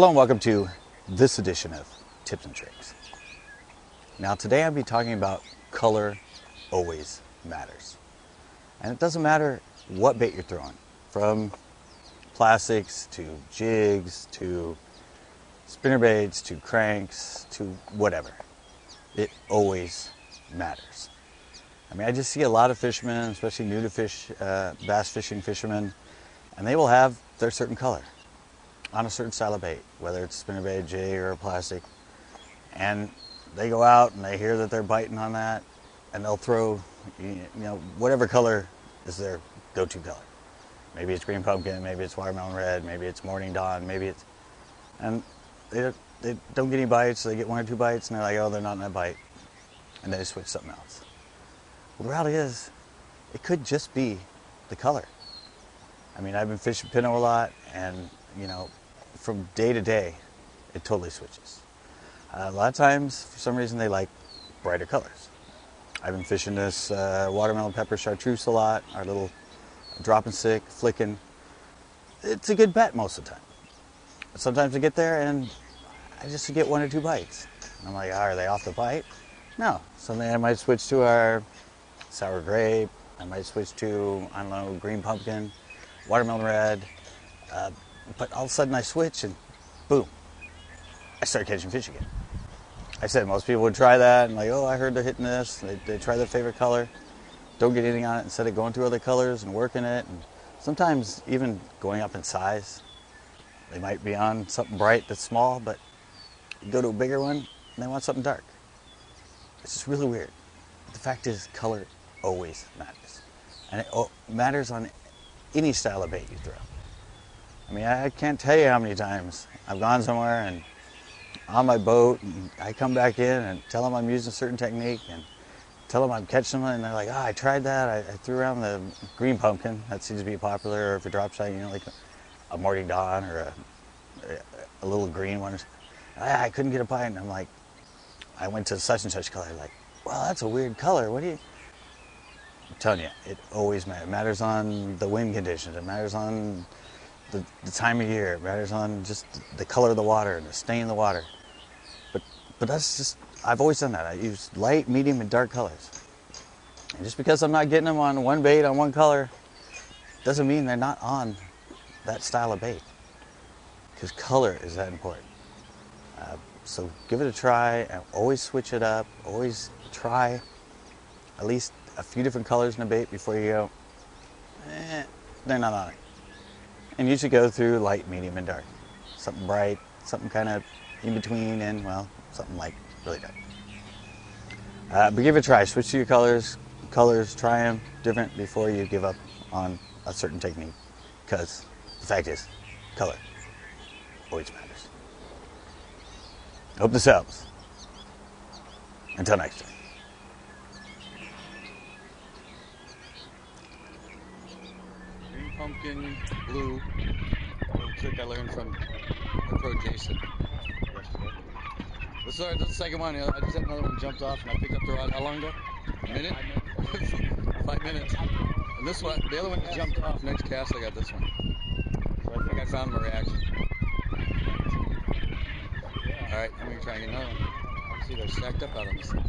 Hello and welcome to this edition of Tips and Tricks. Now today I'll be talking about color always matters. And it doesn't matter what bait you're throwing, from plastics to jigs to spinnerbaits to cranks to whatever. It always matters. I mean, I just see a lot of fishermen, especially new to fish, bass fishing fishermen, and they will have their certain color on a certain style of bait, whether it's a spinnerbait, jig, or a plastic. And they go out and they hear that they're biting on that, and they'll throw, whatever color is their go-to color. Maybe it's green pumpkin, maybe it's watermelon red, maybe it's morning dawn, maybe it's, and they don't get any bites. They get one or two bites, and they're like, oh, they're not in that bite, and they switch something else. Well, the reality is, it could just be the color. I mean, I've been fishing Pinot a lot, and from day to day, it totally switches. A lot of times, for some reason, they like brighter colors. I've been fishing this watermelon pepper chartreuse a lot, our little drop and stick, flicking. It's a good bet most of the time. Sometimes I get there and I just get one or two bites. And I'm like, oh, are they off the bite? No. Suddenly I might switch to our sour grape. I might switch to, I don't know, green pumpkin, watermelon red. But all of a sudden I switch and boom, I start catching fish again. I said most people would try that and like, oh, I heard they're hitting this. They try their favorite color, don't get anything on it instead of going through other colors and working it. And sometimes even going up in size. They might be on something bright that's small, but you go to a bigger one and they want something dark. It's just really weird. But the fact is, color always matters. And it matters on any style of bait you throw. I mean, I can't tell you how many times I've gone somewhere and on my boat, and I come back in and tell them I'm using a certain technique and tell them I'm catching them, and they're like, oh, I tried that. I threw around the green pumpkin. That seems to be popular. Or if a drop shot, like a morning dawn or a little green one. I couldn't get a bite, and I'm like, I went to such and such color. Like, well, that's a weird color. What do you? I'm telling you, it always matters. It matters on the wind conditions. It matters on the time of year. It matters on just the color of the water and the stain of the water. But that's just, I've always done that. I use light, medium, and dark colors. And just because I'm not getting them on one bait on one color doesn't mean they're not on that style of bait. Because color is that important. So give it a try and always switch it up. Always try at least a few different colors in a bait before you go, they're not on it. And you should go through light, medium, and dark. Something bright, something kind of in between, and, well, something like really dark. But give it a try. Switch to your colors, try them different before you give up on a certain technique. Because the fact is, color always matters. I hope this helps. Until next time. Green pumpkin, blue. A little trick I learned from my pro Jason yesterday. This is the second one. I just had another one jumped off and I picked up the rod. How long ago? A minute? 5 minutes. And this one, the other one just jumped off. Next cast, I got this one. So I think I found my reaction. Alright, I'm going to try and get another one. See, they're stacked up out on this thing.